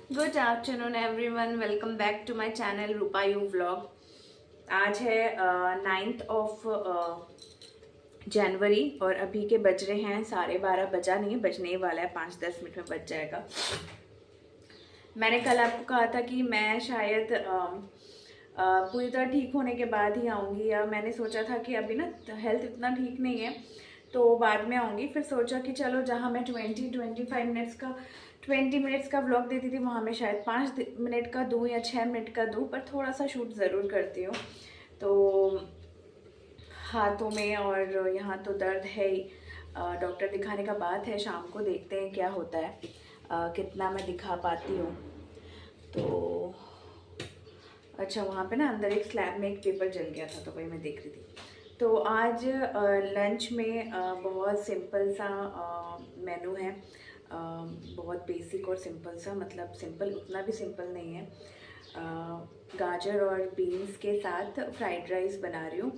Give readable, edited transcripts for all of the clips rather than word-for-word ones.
Good afternoon everyone, welcome back to my channel Rupa you vlog. आज है 9th of January और अभी के बज रहे हैं 12:30। बजा नहीं है, बजने ही वाला है, 5-10 मिनट में बज जाएगा। मैंने कल आपको कहा था कि मैं शायद पूरी तरह ठीक होने के बाद ही आऊँगी, या मैंने सोचा था कि अभी ना हेल्थ इतना ठीक नहीं है तो बाद में आऊँगी। फिर सोचा कि चलो जहाँ मैं 20 मिनट्स का व्लॉग देती थी वहाँ मैं शायद 5 मिनट का दूँ या 6 मिनट का दूँ, पर थोड़ा सा शूट ज़रूर करती हूँ। तो हाथों में और यहाँ तो दर्द है ही। डॉक्टर दिखाने का बात है, शाम को देखते हैं क्या होता है, कितना मैं दिखा पाती हूँ। तो अच्छा, वहाँ पे ना अंदर एक स्लैब में एक पेपर जल गया था तो वही मैं देख रही थी। तो आज लंच में बहुत सिंपल सा मेनू है, बहुत बेसिक और सिंपल सा, मतलब सिंपल उतना भी सिंपल नहीं है। गाजर और बीन्स के साथ फ्राइड राइस बना रही हूँ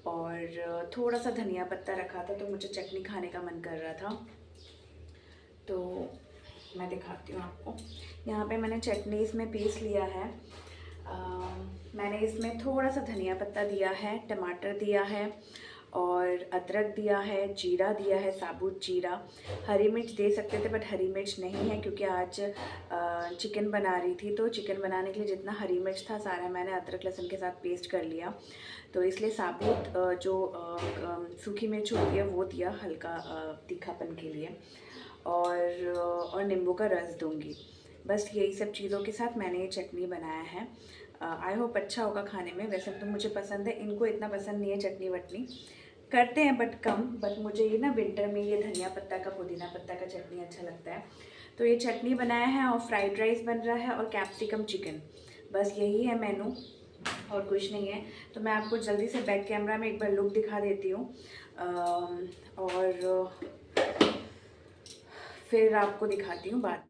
और थोड़ा सा धनिया पत्ता रखा था तो मुझे चटनी खाने का मन कर रहा था, तो मैं दिखाती हूँ आपको। यहाँ पे मैंने चटनी इसमें पीस लिया है। मैंने इसमें थोड़ा सा धनिया पत्ता दिया है, टमाटर दिया है और अदरक दिया है, जीरा दिया है, साबुत जीरा। हरी मिर्च दे सकते थे बट हरी मिर्च नहीं है क्योंकि आज चिकन बना रही थी, तो चिकन बनाने के लिए जितना हरी मिर्च था सारा मैंने अदरक लहसुन के साथ पेस्ट कर लिया, तो इसलिए साबुत जो सूखी मिर्च होती है वो दिया हल्का तीखापन के लिए, और नींबू का रस दूंगी। बस यही सब चीज़ों के साथ मैंने ये चटनी बनाया है। आई होप अच्छा होगा खाने में। वैसे तो मुझे पसंद है, इनको इतना पसंद नहीं है चटनी वटनी, करते हैं बट कम। बट मुझे ये ना विंटर में ये धनिया पत्ता का, पुदीना पत्ता का चटनी अच्छा लगता है। तो ये चटनी बनाया है और फ्राइड राइस बन रहा है और कैप्सिकम चिकन, बस यही है मेनू और कुछ नहीं है। तो मैं आपको जल्दी से बैक कैमरा में एक बार लुक दिखा देती हूँ और फिर आपको दिखाती हूँ बात।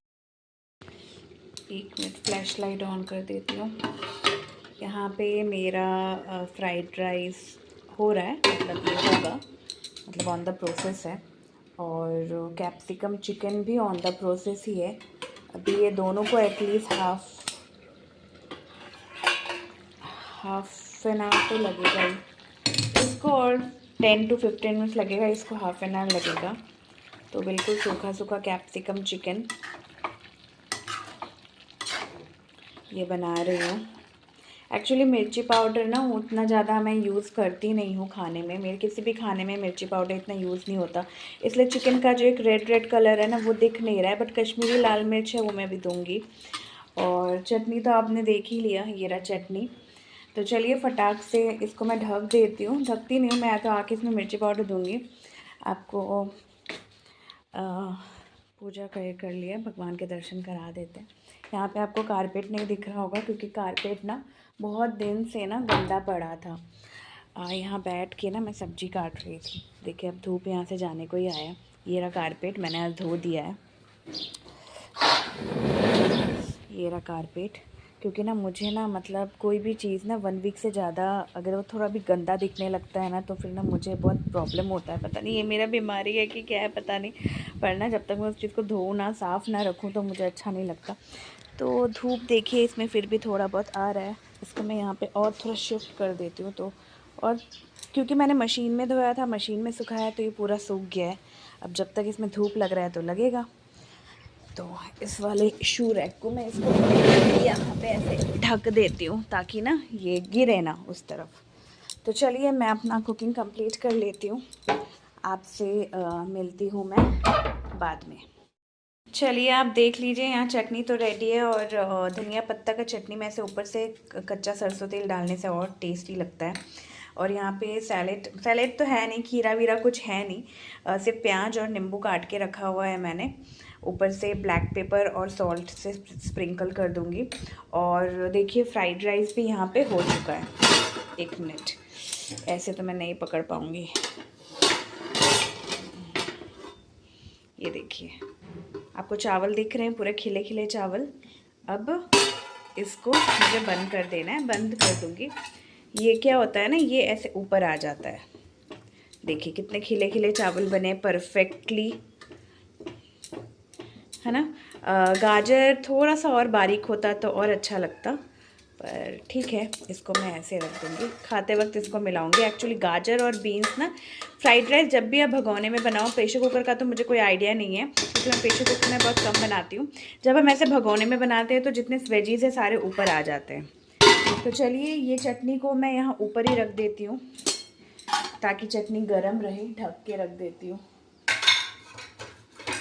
एक मिनट, फ्लैश लाइट ऑन कर देती हूँ। यहाँ पे मेरा फ्राइड राइस हो रहा है, मतलब ये होगा, मतलब ऑन द प्रोसेस है, और कैप्सिकम चिकन भी ऑन द प्रोसेस ही है। अभी ये दोनों को एटलीस्ट हाफ एन आवर तो लगेगा ही इसको, और 10 to 15 मिनट्स लगेगा इसको, हाफ एन आवर लगेगा। तो बिल्कुल सूखा सूखा कैप्सिकम चिकन ये बना रही हूँ। एक्चुअली मिर्ची पाउडर ना उतना ज़्यादा मैं यूज़ करती नहीं हूँ खाने में, मेरे किसी भी खाने में मिर्ची पाउडर इतना यूज़ नहीं होता, इसलिए चिकन का जो एक रेड रेड कलर है ना वो दिख नहीं रहा है, बट कश्मीरी लाल मिर्च है वो मैं भी दूँगी। और चटनी तो आपने देख ही लिया, ये रहा चटनी। तो चलिए फटाक से इसको मैं ढक देती हूँ, ढकती नहीं हूँ मैं, तो आके इसमें मिर्ची पाउडर दूँगी। आपको पूजा कर लिया, भगवान के दर्शन करा देते हैं। यहाँ पे आपको कारपेट नहीं दिख रहा होगा क्योंकि कारपेट ना बहुत दिन से ना गंदा पड़ा था। यहाँ बैठ के ना मैं सब्जी काट रही थी, देखिए अब धूप यहाँ से जाने को ही आया। ये रहा कारपेट, मैंने आज धो दिया है, ये रहा कारपेट। क्योंकि ना मुझे ना मतलब कोई भी चीज़ ना 1 वीक से ज़्यादा अगर वो थोड़ा भी गंदा दिखने लगता है ना तो फिर ना मुझे बहुत प्रॉब्लम होता है। पता नहीं ये मेरा बीमारी है कि क्या है, पता नहीं, पर ना जब तक मैं उस चीज़ को धोऊँ ना, साफ़ ना रखूँ तो मुझे अच्छा नहीं लगता। तो धूप देखिए इसमें फिर भी थोड़ा बहुत आ रहा है, इसको मैं यहाँ पे और थोड़ा शिफ्ट कर देती हूँ। तो और क्योंकि मैंने मशीन में धोया था, मशीन में सुखाया तो ये पूरा सूख गया है। अब जब तक इसमें धूप लग रहा है तो लगेगा। तो इस वाले शू रैक को मैं इसको यहाँ पे ऐसे ढक देती हूँ ताकि ना ये गिरे ना उस तरफ। तो चलिए मैं अपना कुकिंग कंप्लीट कर लेती हूँ, आपसे मिलती हूँ मैं बाद में। चलिए आप देख लीजिए, यहाँ चटनी तो रेडी है और धनिया पत्ता का चटनी में से ऊपर से कच्चा सरसों तेल डालने से और टेस्टी लगता है। और यहाँ पे सैलेड तो है नहीं, खीरा वीरा कुछ है नहीं, सिर्फ प्याज और नींबू काट के रखा हुआ है मैंने। ऊपर से ब्लैक पेपर और सॉल्ट से स्प्रिंकल कर दूँगी। और देखिए फ्राइड राइस भी यहाँ पे हो चुका है। एक मिनट, ऐसे तो मैं नहीं पकड़ पाऊँगी, ये देखिए आपको चावल दिख रहे हैं, पूरे खिले खिले चावल। अब इसको मुझे बंद कर देना है, बंद कर दूँगी। ये क्या होता है ना, ये ऐसे ऊपर आ जाता है, देखिए कितने खिले खिले चावल बने परफेक्टली। है ना। गाजर थोड़ा सा और बारीक होता तो और अच्छा लगता, पर ठीक है, इसको मैं ऐसे रख दूँगी। खाते वक्त इसको मिलाऊंगी। एक्चुअली गाजर और बीन्स ना, फ्राइड राइस जब भी आप भगोने में बनाओ, प्रेशर कुकर का तो मुझे कोई आइडिया नहीं है क्योंकि मैं प्रेशर कुकर में बहुत कम बनाती हूँ। जब हम ऐसे भगोने में बनाते हैं तो जितने वेजीज है सारे ऊपर आ जाते हैं। तो चलिए, ये चटनी को मैं यहाँ ऊपर ही रख देती हूँ ताकि चटनी गर्म रहे। ढक के रख देती हूँ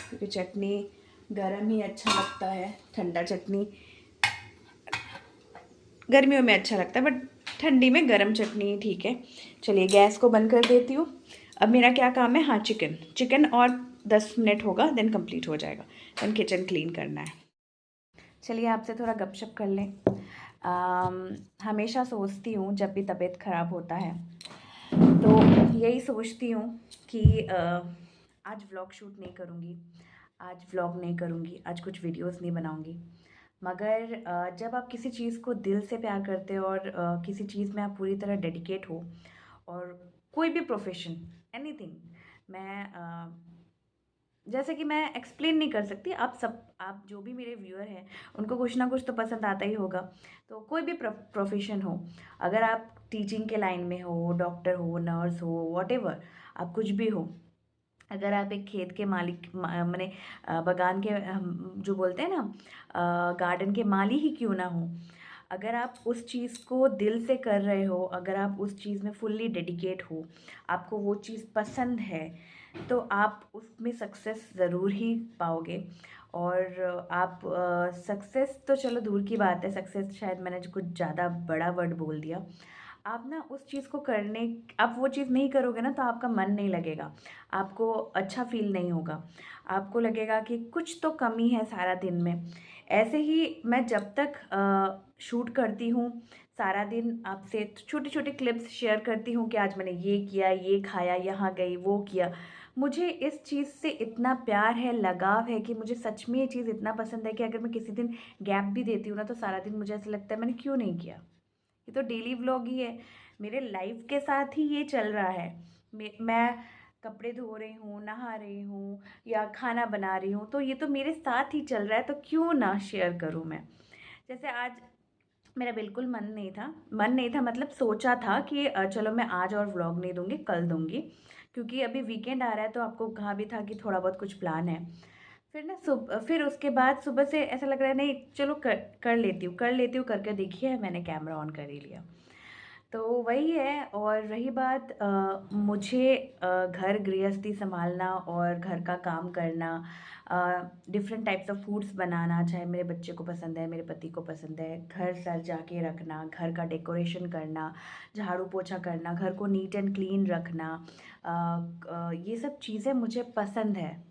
क्योंकि चटनी गर्म ही अच्छा लगता है। ठंडा चटनी गर्मियों में अच्छा लगता है, बट ठंडी में गर्म चटनी ठीक है। चलिए, गैस को बंद कर देती हूँ। अब मेरा क्या काम है, हाँ, चिकन और 10 मिनट होगा, देन कंप्लीट हो जाएगा। देन किचन क्लीन करना है। चलिए, आपसे थोड़ा गपशप कर लें। हमेशा सोचती हूँ जब भी तबीयत ख़राब होता है तो यही सोचती हूँ कि आज व्लॉग शूट नहीं करूँगी, आज व्लॉग नहीं करूँगी, आज कुछ वीडियोस नहीं बनाऊँगी। मगर जब आप किसी चीज़ को दिल से प्यार करते हो और किसी चीज़ में आप पूरी तरह डेडिकेट हो, और कोई भी प्रोफेशन, एनीथिंग, मैं जैसे कि मैं एक्सप्लेन नहीं कर सकती। आप जो भी मेरे व्यूअर हैं उनको कुछ ना कुछ तो पसंद आता ही होगा। तो कोई भी प्रोफेशन हो, अगर आप टीचिंग के लाइन में हो, डॉक्टर हो, नर्स हो, वॉटेवर, आप कुछ भी हो, अगर आप एक खेत के मालिक माने बगान के जो बोलते हैं ना, गार्डन के माली ही क्यों ना हो, अगर आप उस चीज़ को दिल से कर रहे हो, अगर आप उस चीज़ में फुल्ली डेडिकेट हो, आपको वो चीज़ पसंद है, तो आप उसमें सक्सेस ज़रूर ही पाओगे। और आप सक्सेस तो चलो दूर की बात है, सक्सेस शायद मैंने कुछ ज़्यादा बड़ा वर्ड बोल दिया। आप ना उस चीज़ को करने, आप वो चीज़ नहीं करोगे ना तो आपका मन नहीं लगेगा, आपको अच्छा फील नहीं होगा, आपको लगेगा कि कुछ तो कमी है सारा दिन में। ऐसे ही मैं जब तक शूट करती हूँ, सारा दिन आपसे छोटे छोटे क्लिप्स शेयर करती हूँ कि आज मैंने ये किया, ये खाया, यहाँ गई, वो किया। मुझे इस चीज़ से इतना प्यार है, लगाव है कि मुझे सच में ये चीज़ इतना पसंद है कि अगर मैं किसी दिन गैप भी देती हूँ ना तो सारा दिन मुझे ऐसा लगता है मैंने क्यों नहीं किया। ये तो डेली व्लॉग ही है, मेरे लाइफ के साथ ही ये चल रहा है। मैं कपड़े धो रही हूँ, नहा रही हूँ या खाना बना रही हूँ, तो ये तो मेरे साथ ही चल रहा है, तो क्यों ना शेयर करूँ मैं। जैसे आज मेरा बिल्कुल मन नहीं था, मतलब सोचा था कि चलो मैं आज और व्लॉग नहीं दूंगी, कल दूंगी, क्योंकि अभी वीकेंड आ रहा है। तो आपको कहा भी था कि थोड़ा बहुत कुछ प्लान है। फिर ना फिर उसके बाद सुबह से ऐसा लग रहा है नहीं, चलो कर लेती हूँ करके देखिए मैंने कैमरा ऑन कर ही लिया। तो वही है। और रही बात मुझे घर गृहस्थी संभालना और घर का काम करना, different types of foods banana, चाहे मेरे बच्चे को पसंद है, मेरे पति को पसंद है, घर सजा के रखना, घर का डेकोरेशन करना, झाड़ू पोछा करना, घर को नीट एंड क्लीन रखना, ये सब चीज़ें मुझे पसंद है,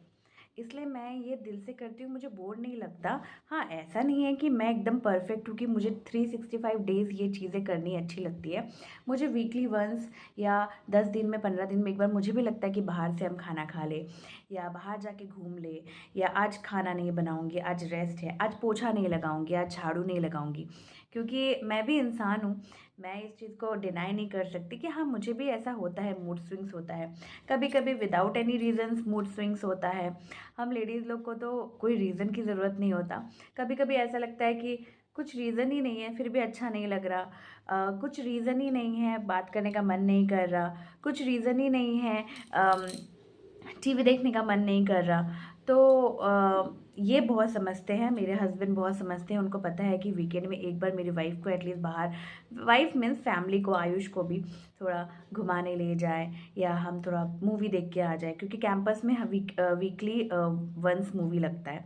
इसलिए मैं ये दिल से करती हूँ, मुझे बोर नहीं लगता। हाँ, ऐसा नहीं है कि मैं एकदम परफेक्ट हूँ कि मुझे 365 डेज़ ये चीज़ें करनी अच्छी लगती है। मुझे वीकली वंस या 10 दिन में, 15 दिन में एक बार मुझे भी लगता है कि बाहर से हम खाना खा ले, या बाहर जाके घूम ले, या आज खाना नहीं बनाऊँगी, आज रेस्ट है, आज पोछा नहीं लगाऊँगी, आज झाड़ू नहीं लगाऊँगी, क्योंकि मैं भी इंसान हूँ। मैं इस चीज़ को डिनाई नहीं कर सकती कि हाँ, मुझे भी ऐसा होता है, मूड स्विंग्स होता है, कभी कभी without any reasons mood swings होता है। हम लेडीज़ लोग को तो कोई रीज़न की ज़रूरत नहीं होता। कभी कभी ऐसा लगता है कि कुछ रीज़न ही नहीं है फिर भी अच्छा नहीं लग रहा, कुछ रीज़न ही नहीं है बात करने का मन नहीं कर रहा, कुछ रीज़न ही नहीं है टीवी देखने का मन नहीं कर रहा। तो ये बहुत समझते हैं, मेरे हस्बैंड बहुत समझते हैं, उनको पता है कि वीकेंड में एक बार मेरी वाइफ को एटलीस्ट बाहर, वाइफ मीन्स फैमिली को, आयुष को भी थोड़ा घुमाने ले जाए, या हम थोड़ा मूवी देख के आ जाए, क्योंकि कैंपस में वीकली वंस मूवी लगता है,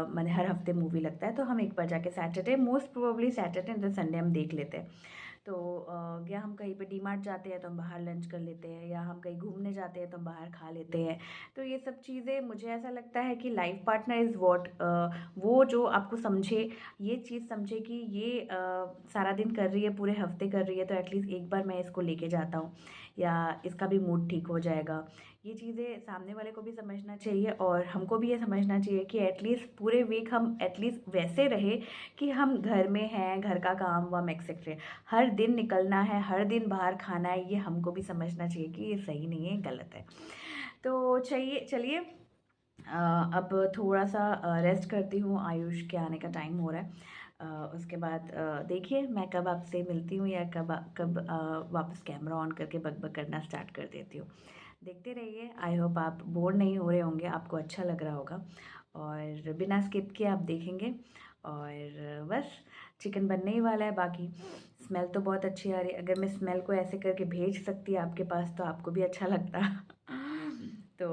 मैंने हर हफ्ते मूवी लगता है, तो हम एक बार जाके Saturday, most probably Saturday and Sunday हम देख लेते हैं। तो या हम कहीं पे डी मार्ट जाते हैं तो हम बाहर लंच कर लेते हैं, या हम कहीं घूमने जाते हैं तो हम बाहर खा लेते हैं। तो ये सब चीज़ें मुझे ऐसा लगता है कि लाइफ पार्टनर इज़ वॉट, वो जो आपको समझे, ये चीज़ समझे कि ये सारा दिन कर रही है, पूरे हफ्ते कर रही है, तो एटलीस्ट एक बार मैं इसको लेके जाता हूँ, या इसका भी मूड ठीक हो जाएगा। ये चीज़ें सामने वाले को भी समझना चाहिए और हमको भी ये समझना चाहिए कि एटलीस्ट पूरे वीक हम एटलीस्ट वैसे रहे कि हम घर में हैं, घर का काम वाम एक्सेट्रा। हर दिन निकलना है, हर दिन बाहर खाना है, ये हमको भी समझना चाहिए कि ये सही नहीं है, गलत है। तो चलिए चलिए, अब थोड़ा सा रेस्ट करती हूँ, आयुष के आने का टाइम हो रहा है। उसके बाद देखिए मैं कब आपसे मिलती हूँ या कब कब वापस कैमरा ऑन करके बक करना स्टार्ट कर देती हूँ। देखते रहिए, आई होप आप बोर नहीं हो रहे होंगे, आपको अच्छा लग रहा होगा और बिना स्किप किए आप देखेंगे। और बस चिकन बनने ही वाला है। बाकी स्मेल तो बहुत अच्छी आ रही है, अगर मैं स्मेल को ऐसे करके भेज सकती आपके पास तो आपको भी अच्छा लगता। तो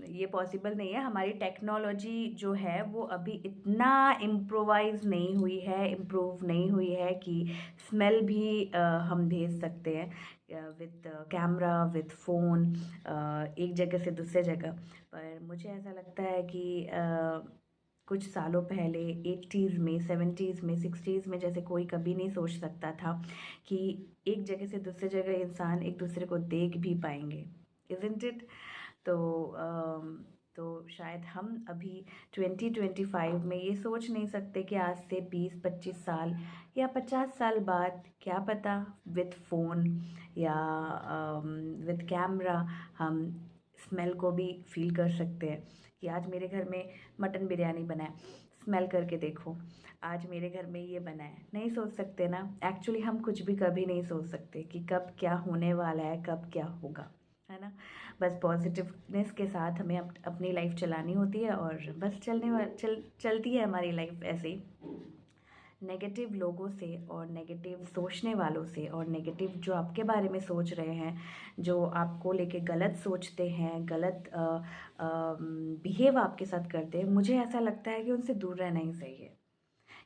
ये पॉसिबल नहीं है, हमारी टेक्नोलॉजी जो है वो अभी इतना इम्प्रोवाइज नहीं हुई है, इम्प्रूव नहीं हुई है कि स्मेल भी हम भेज सकते हैं विथ कैमरा विथ फ़ोन एक जगह से दूसरे जगह। पर मुझे ऐसा लगता है कि कुछ सालों पहले 80s में 70s में 60s में जैसे कोई कभी नहीं सोच सकता था कि एक जगह से दूसरे जगह इंसान एक दूसरे को देख भी पाएंगे, इज़न्ट इट? तो तो शायद हम अभी 2025 में ये सोच नहीं सकते कि आज से 20-25 साल या 50 साल बाद क्या पता विथ फ़ोन या विथ कैमरा हम स्मेल को भी फील कर सकते हैं कि आज मेरे घर में मटन बिरयानी बना है, स्मेल करके देखो। आज मेरे घर में ये बना है, नहीं सोच सकते ना। एक्चुअली हम कुछ भी कभी नहीं सोच सकते कि कब क्या होने वाला है, कब क्या होगा, है ना। बस पॉजिटिवनेस के साथ हमें अपनी लाइफ चलानी होती है और बस चलती है हमारी लाइफ ऐसे ही। नेगेटिव लोगों से और नेगेटिव सोचने वालों से और नेगेटिव जो आपके बारे में सोच रहे हैं, जो आपको लेके गलत सोचते हैं, गलत बिहेव आपके साथ करते हैं, मुझे ऐसा लगता है कि उनसे दूर रहना ही सही है।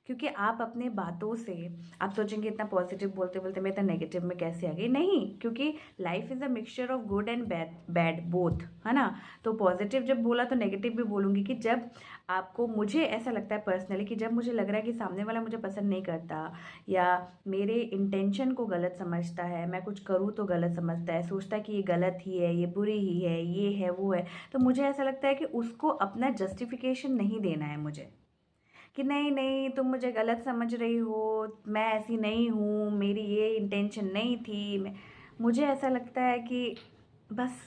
क्योंकि आप अपने बातों से आप सोचेंगे इतना पॉजिटिव बोलते बोलते मैं इतना नेगेटिव में कैसे आ गई, नहीं, क्योंकि life is a mixture of good and bad, bad both, है ना। तो पॉजिटिव जब बोला तो नेगेटिव भी बोलूँगी कि जब आपको, मुझे ऐसा लगता है पर्सनली कि जब मुझे लग रहा है कि सामने वाला मुझे पसंद नहीं करता या मेरे इंटेंशन को गलत समझता है, मैं कुछ करूँ तो गलत समझता है, सोचता है कि ये गलत ही है, ये बुरी ही है, ये है वो है, तो मुझे ऐसा लगता है कि उसको अपना जस्टिफिकेशन नहीं देना है मुझे, कि नहीं नहीं तुम मुझे गलत समझ रही हो, मैं ऐसी नहीं हूँ, मेरी ये इंटेंशन नहीं थी। मुझे ऐसा लगता है कि बस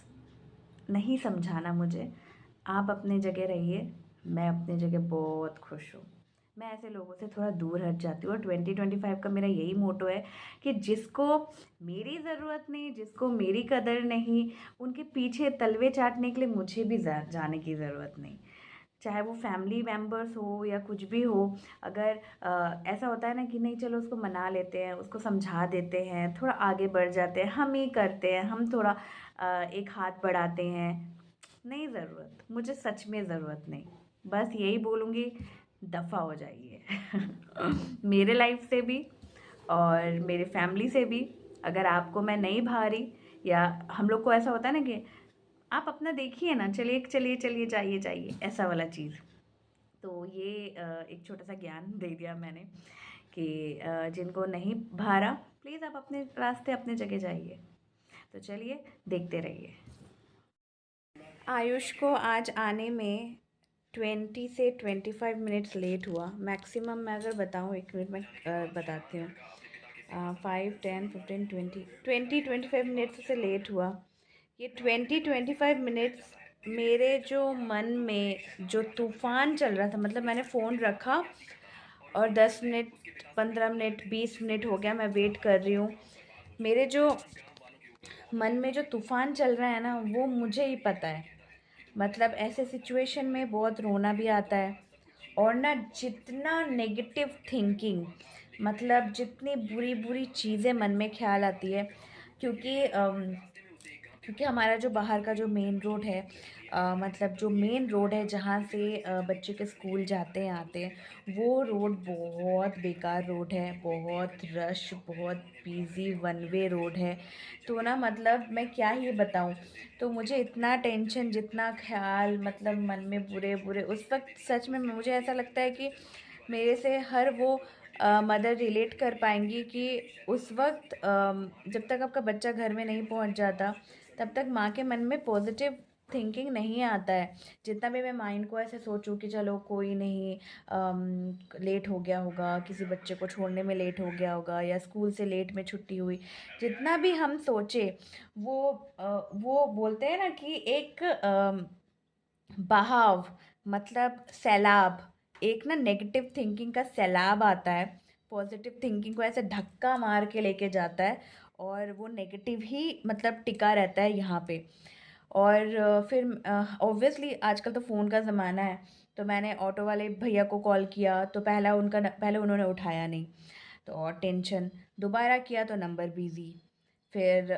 नहीं समझाना मुझे, आप अपनी जगह रहिए, मैं अपनी जगह बहुत खुश हूँ। मैं ऐसे लोगों से थोड़ा दूर हट जाती हूँ और 2025 का मेरा यही मोटो है कि जिसको मेरी ज़रूरत नहीं, जिसको मेरी कदर नहीं, उनके पीछे तलवे चाटने के लिए मुझे भी जाने की ज़रूरत नहीं। चाहे वो फैमिली मेम्बर्स हो या कुछ भी हो, अगर ऐसा होता है ना कि नहीं चलो उसको मना लेते हैं, उसको समझा देते हैं, थोड़ा आगे बढ़ जाते हैं, हम ही करते हैं, हम थोड़ा एक हाथ बढ़ाते हैं, नहीं ज़रूरत, मुझे सच में ज़रूरत नहीं। बस यही बोलूँगी, दफ़ा हो जाइए। मेरे लाइफ से भी और मेरे फैमिली से भी। अगर आपको मैं नहीं भा रही या हम लोग को ऐसा होता है ना कि आप अपना देखिए ना, चलिए चलिए चलिए जाइए जाइए, ऐसा वाला चीज़। तो ये एक छोटा सा ज्ञान दे दिया मैंने कि जिनको नहीं भा रहा प्लीज़ आप अपने रास्ते अपने जगह जाइए। तो चलिए देखते रहिए। आयुष को आज आने में 20 से 25 मिनट्स लेट हुआ मैक्सिमम। मैं अगर बताऊँ, 1 मिनट में बताती हूँ। 5, 10, 15, 20 25 मिनट्स से लेट हुआ। ये 20-25 मिनट्स मेरे जो मन में जो तूफ़ान चल रहा था, मतलब मैंने फ़ोन रखा और 10 मिनट 15 मिनट 20 मिनट हो गया मैं वेट कर रही हूँ। मेरे जो मन में जो तूफ़ान चल रहा है ना वो मुझे ही पता है। मतलब ऐसे सिचुएशन में बहुत रोना भी आता है और ना जितना नेगेटिव थिंकिंग, मतलब जितनी बुरी बुरी चीज़ें मन में ख्याल आती है, क्योंकि क्योंकि हमारा जो बाहर का जो मेन रोड है, मतलब जो मेन रोड है जहाँ से बच्चे के स्कूल जाते हैं आते हैं, वो रोड बहुत बेकार रोड है, बहुत रश, बहुत बिजी वन वे रोड है। तो ना मतलब मैं क्या ही बताऊँ। तो मुझे इतना टेंशन, जितना ख्याल मतलब मन में बुरे बुरे उस वक्त, सच में मुझे ऐसा लगता है कि मेरे से हर वो मदर रिलेट कर पाएंगी कि उस वक्त जब तक आपका बच्चा घर में नहीं पहुंच जाता तब तक माँ के मन में पॉजिटिव थिंकिंग नहीं आता है। जितना भी मैं माइंड को ऐसे सोचूं कि चलो कोई नहीं, लेट हो गया होगा, किसी बच्चे को छोड़ने में लेट हो गया होगा या स्कूल से लेट में छुट्टी हुई, जितना भी हम सोचे वो वो बोलते हैं ना कि एक बहाव मतलब सैलाब, एक ना नेगेटिव थिंकिंग का सैलाब आता है, पॉजिटिव थिंकिंग को ऐसे धक्का मार के लेके जाता है, और वो नेगेटिव ही मतलब टिका रहता है यहाँ पे। और फिर ऑब्वियसली आजकल तो फ़ोन का ज़माना है, तो मैंने ऑटो वाले भैया को कॉल किया तो पहले उन्होंने उठाया नहीं, तो और टेंशन। दोबारा किया तो नंबर बिज़ी। फिर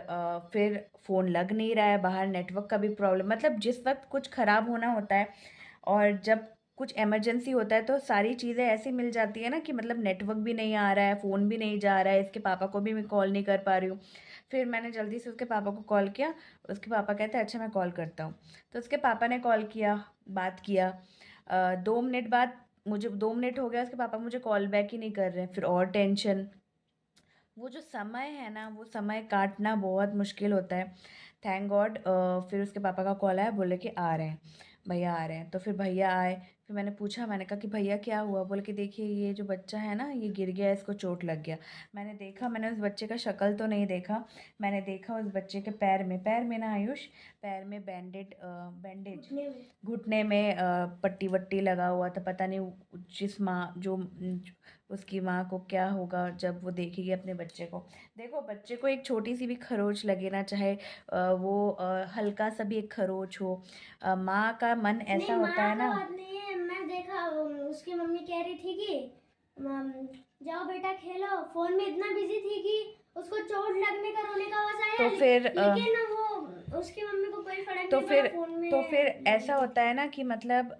फ़ोन लग नहीं रहा है, बाहर नेटवर्क का भी प्रॉब्लम, मतलब जिस वक्त कुछ ख़राब होना होता है और जब कुछ इमरजेंसी होता है तो सारी चीज़ें ऐसी मिल जाती है ना कि मतलब नेटवर्क भी नहीं आ रहा है, फ़ोन भी नहीं जा रहा है, इसके पापा को भी मैं कॉल नहीं कर पा रही हूँ। फिर मैंने जल्दी से उसके पापा को कॉल किया। उसके पापा कहते हैं अच्छा मैं कॉल करता हूँ। तो उसके पापा ने कॉल किया, बात किया। 2 मिनट बाद, मुझे 2 मिनट हो गया, उसके पापा मुझे कॉल बैक ही नहीं कर रहे हैं। फिर और टेंशन। वो जो समय है ना, वो समय काटना बहुत मुश्किल होता है। थैंक गॉड फिर उसके पापा का कॉल आया, बोले कि आ रहे हैं, भैया आ रहे हैं। तो फिर भैया आए। फिर मैंने पूछा, मैंने कहा कि भैया क्या हुआ? बोले कि देखिए ये जो बच्चा है ना, ये गिर गया, इसको चोट लग गया। मैंने देखा, मैंने उस बच्चे का शक्ल तो नहीं देखा, मैंने देखा उस बच्चे के पैर में ना आयुष, पैर में बैंडेज, घुटने में पट्टी वट्टी लगा हुआ था। पता नहीं जिस माँ जो उसकी माँ को क्या होगा जब वो देखेगी अपने बच्चे को। देखो, बच्चे को एक छोटी सी भी खरोच लगे ना, चाहे वो हल्का सा भी एक खरोच हो, माँ का मन ऐसा होता है ना। बात नहीं है, मैं देखा उसकी मम्मी कह रही थी कि जाओ बेटा खेलो, फोन में इतना बिजी थी कि उसको चोट लगने का रोने का आवाज आया। तो फिर लेकिन वो उसकी मम्मी को कोई फर्क तो नहीं पड़ा फिर फोन में। तो फिर ऐसा होता है ना कि मतलब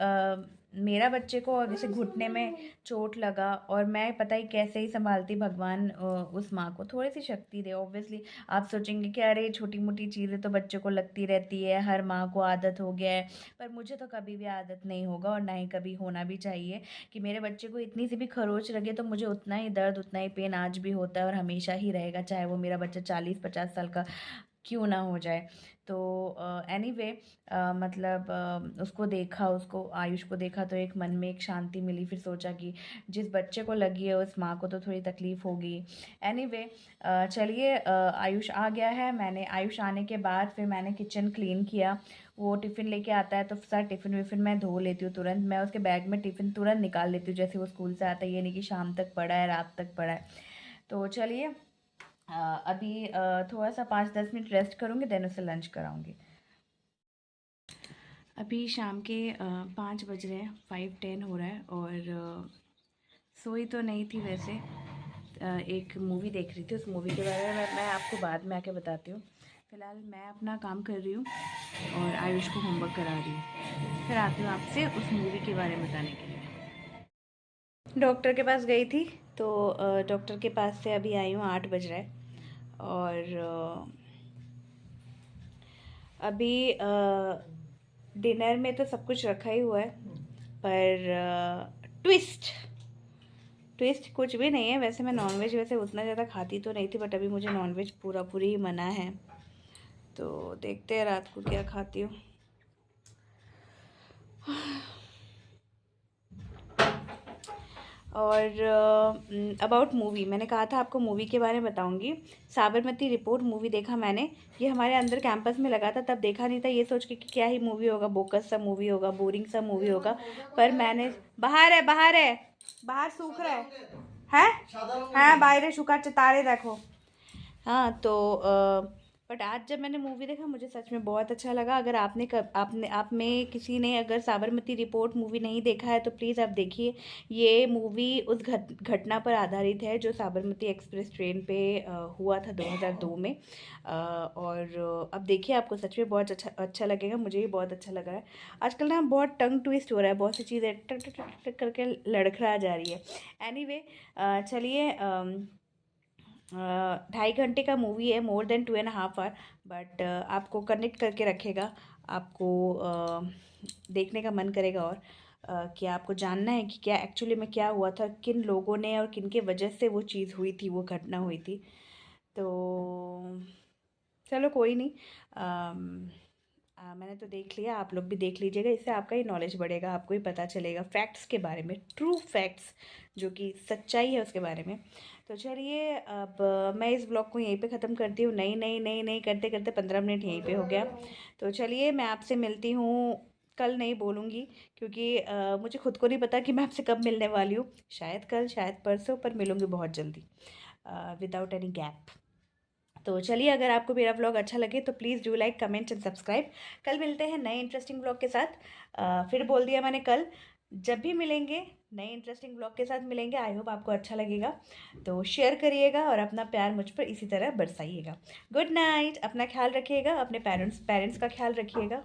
मेरा बच्चे को जैसे घुटने में चोट लगा, और मैं पता ही कैसे ही संभालती, भगवान उस माँ को थोड़ी सी शक्ति दे। ऑब्वियसली आप सोचेंगे कि अरे छोटी मोटी चीज़ें तो बच्चे को लगती रहती है, हर माँ को आदत हो गया है। पर मुझे तो कभी भी आदत नहीं होगा, और ना ही कभी होना भी चाहिए कि मेरे बच्चे को इतनी सी भी खरोच लगे तो मुझे उतना ही दर्द, उतना ही पेन आज भी होता है और हमेशा ही रहेगा, चाहे वो मेरा बच्चा 40-50 साल का क्यों ना हो जाए। तो एनीवे मतलब उसको देखा, उसको आयुष को देखा तो एक मन में एक शांति मिली। फिर सोचा कि जिस बच्चे को लगी है उस माँ को तो थोड़ी तकलीफ़ होगी। एनीवे चलिए, आयुष आ गया है। मैंने आयुष आने के बाद फिर मैंने किचन क्लीन किया। वो टिफ़िन लेके आता है तो सारा टिफ़िन विफ़िन मैं धो लेती हूँ तुरंत। मैं उसके बैग में टिफ़िन तुरंत निकाल लेती हूँ जैसे वो स्कूल से आता है, ये नहीं कि शाम तक पड़ा है, रात तक पड़ा है। तो चलिए, अभी थोड़ा सा 5-10 मिनट रेस्ट करूँगी, देन उसे लंच कराऊँगी। अभी शाम के 5 बज रहे हैं, 5:10 हो रहा है, और सोई तो नहीं थी वैसे। एक मूवी देख रही थी, उस मूवी के बारे में मैं आपको बाद में आके बताती हूँ। फ़िलहाल मैं अपना काम कर रही हूँ और आयुष को होमवर्क करा रही हूँ। फिर आती हूँ आपसे उस मूवी के बारे में बताने के लिए। डॉक्टर के पास गई थी, तो डॉक्टर के पास से अभी आई हूँ, 8 बज रहा है। और अभी डिनर में तो सब कुछ रखा ही हुआ है, पर ट्विस्ट ट्विस्ट कुछ भी नहीं है। वैसे मैं नॉनवेज वैसे उतना ज़्यादा खाती तो नहीं थी, बट अभी मुझे नॉनवेज पूरा पूरी ही मना है। तो देखते हैं रात को क्या खाती हूँ। और अबाउट मूवी, मैंने कहा था आपको मूवी के बारे में बताऊंगी। साबरमती रिपोर्ट मूवी देखा मैंने। ये हमारे अंदर कैंपस में लगा था, तब देखा नहीं था, ये सोच के कि क्या ही मूवी होगा, बोकस सा मूवी होगा, बोरिंग सा मूवी होगा। पर मैंने, बाहर है, बाहर है, बाहर सूख रहा है हाँ बाहर शुका तारे देखो। हाँ तो बट आज जब मैंने मूवी देखा मुझे सच में बहुत अच्छा लगा। अगर आप में किसी ने अगर साबरमती रिपोर्ट मूवी नहीं देखा है तो प्लीज़ आप देखिए। ये मूवी उस घटना पर आधारित है जो साबरमती एक्सप्रेस ट्रेन पे हुआ था 2002 में। और अब देखिए, आपको सच में बहुत अच्छा अच्छा लगेगा, मुझे भी बहुत अच्छा लग रहा है। आजकल ना बहुत टंग ट्विस्ट हो रहा है, बहुत सी चीज़ें टक टक टक टक करके लड़खड़ा जा रही है। एनीवे चलिए, 2.5 घंटे का मूवी है, मोर देन 2.5 आवर, बट आपको कनेक्ट करके रखेगा। आपको देखने का मन करेगा, और कि आपको जानना है कि क्या एक्चुअली में क्या हुआ था, किन लोगों ने और किन के वजह से वो चीज़ हुई थी, वो घटना हुई थी। तो चलो कोई नहीं, मैंने तो देख लिया, आप लोग भी देख लीजिएगा, इससे आपका ही नॉलेज बढ़ेगा, आपको ही पता चलेगा फैक्ट्स के बारे में, ट्रू फैक्ट्स, जो कि सच्चाई है उसके बारे में। तो चलिए, अब मैं इस ब्लॉग को यहीं पे ख़त्म करती हूँ। नहीं नहीं नहीं नहीं करते करते 15 मिनट यहीं पे हो गया। तो चलिए, मैं आपसे मिलती हूँ कल नहीं बोलूँगी, क्योंकि मुझे खुद को नहीं पता कि मैं आपसे कब मिलने वाली हूँ। शायद कल, शायद परसों, पर मिलूँगी बहुत जल्दी, विदाउट एनी गैप। तो चलिए, अगर आपको मेरा व्लॉग अच्छा लगे तो please do like, comment and subscribe. कल मिलते हैं नए इंटरेस्टिंग व्लॉग के साथ। फिर बोल दिया मैंने, कल जब भी मिलेंगे नए इंटरेस्टिंग व्लॉग के साथ मिलेंगे। आई होप आपको अच्छा लगेगा। तो शेयर करिएगा और अपना प्यार मुझ पर इसी तरह बरसाइएगा। गुड नाइट, अपना ख्याल रखिएगा, अपने पेरेंट्स का ख्याल रखिएगा।